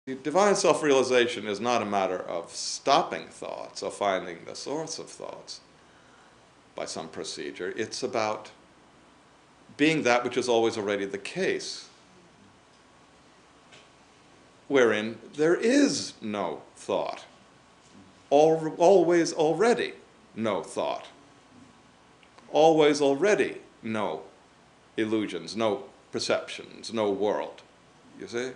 Divine self-realization is not a matter of stopping thoughts or finding the source of thoughts by some procedure. It's about being that which is always already the case, wherein there is no thought, always already no thought, always already no illusions, no perceptions, no world. You see?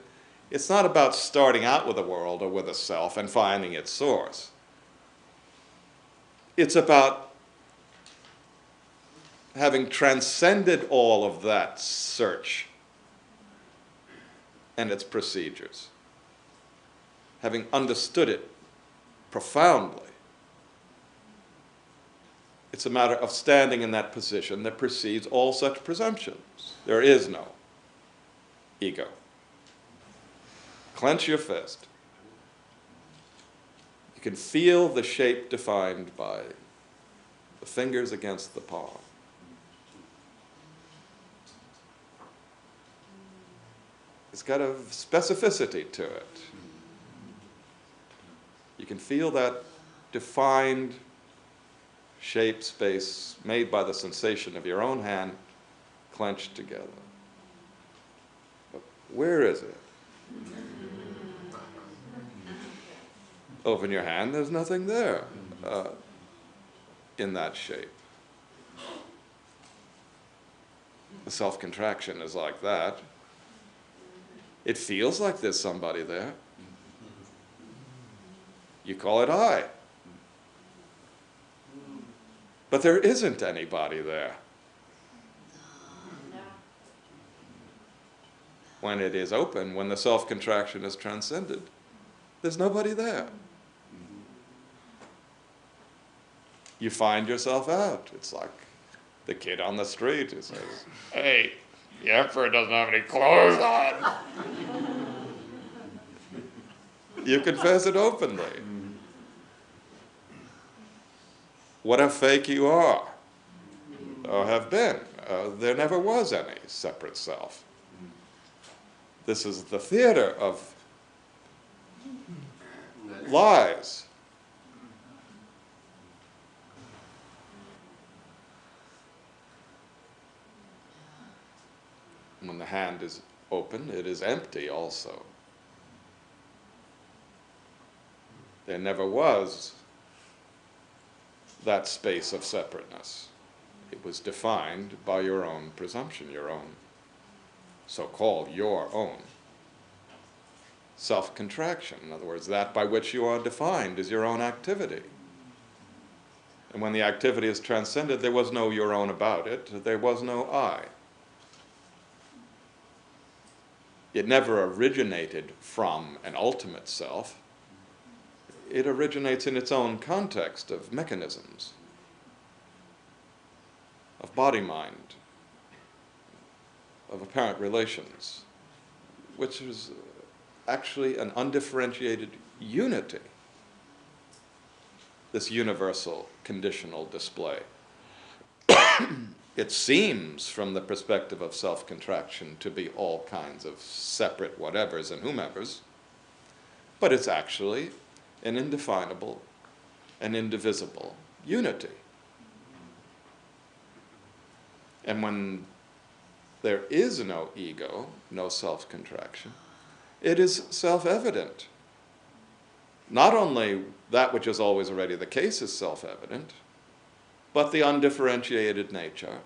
It's not about starting out with a world or with a self and finding its source. It's about having transcended all of that search and its procedures, having understood it profoundly. It's a matter of standing in that position that precedes all such presumptions. There is no ego. Clench your fist. You can feel the shape defined by the fingers against the palm. It's got a specificity to it. You can feel that defined shape, space, made by the sensation of your own hand clenched together. But where is it? Open your hand, there's nothing there in that shape. The self-contraction is like that. It feels like there's somebody there. You call it I. But there isn't anybody there. When it is open, when the self-contraction is transcended, there's nobody there. You find yourself out. It's like the kid on the street who says, "Hey, the emperor doesn't have any clothes on." You confess it openly. What a fake you are, or have been. There never was any separate self. This is the theater of lies. When the hand is open, it is empty also. There never was that space of separateness. It was defined by your own presumption, your own, so-called your own self-contraction. In other words, that by which you are defined is your own activity. And when the activity is transcended, there was no your own about it. There was no I. It never originated from an ultimate self. It originates in its own context of mechanisms, of body-mind, of apparent relations, which is actually an undifferentiated unity, this universal conditional display. It seems, from the perspective of self-contraction, to be all kinds of separate whatevers and whomevers, but it's actually an indefinable and indivisible unity. And when there is no ego, no self-contraction, it is self-evident. Not only that which is always already the case is self-evident, but the undifferentiated nature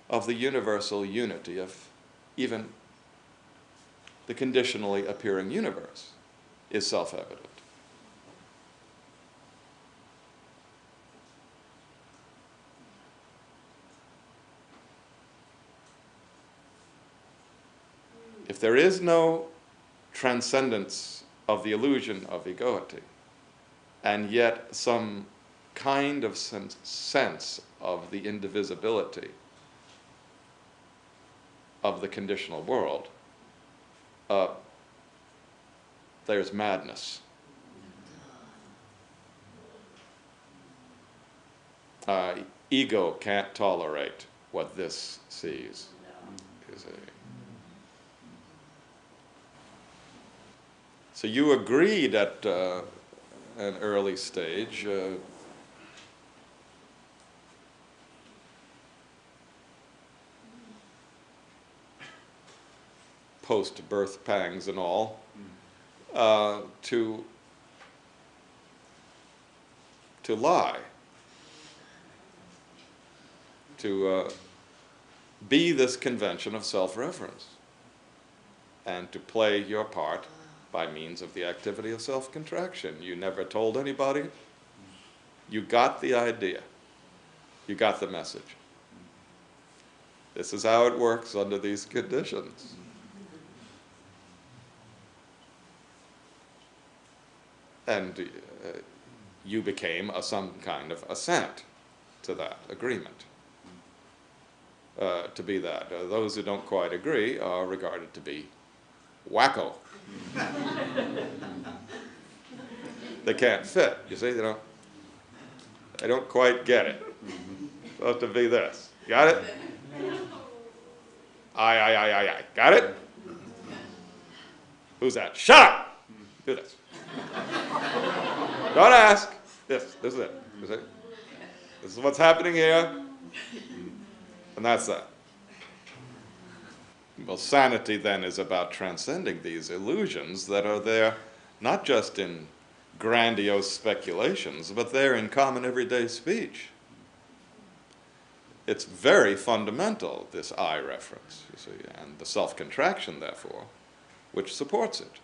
of the universal unity of even the conditionally appearing universe is self-evident. If there is no transcendence of the illusion of egoity, and yet some kind of sense of the indivisibility of the conditional world, there's madness. Ego can't tolerate what this sees. You see. So you agreed at an early stage, post-birth pangs and all, to lie, to be this convention of self-reference, and to play your part by means of the activity of self-contraction. You never told anybody. You got the idea. You got the message. This is how it works under these conditions. And you became some kind of assent to that agreement, to be that. Those who don't quite agree are regarded to be wacko. They can't fit, you see, they don't quite get it. It's supposed to be this. Got it? Aye. Got it? Who's that? Shut up! Do this. Don't ask. This is it. This is what's happening here. And that's that. Well, sanity then is about transcending these illusions that are there, not just in grandiose speculations, but they're in common everyday speech. It's very fundamental, this I reference, you see, and the self-contraction, therefore, which supports it.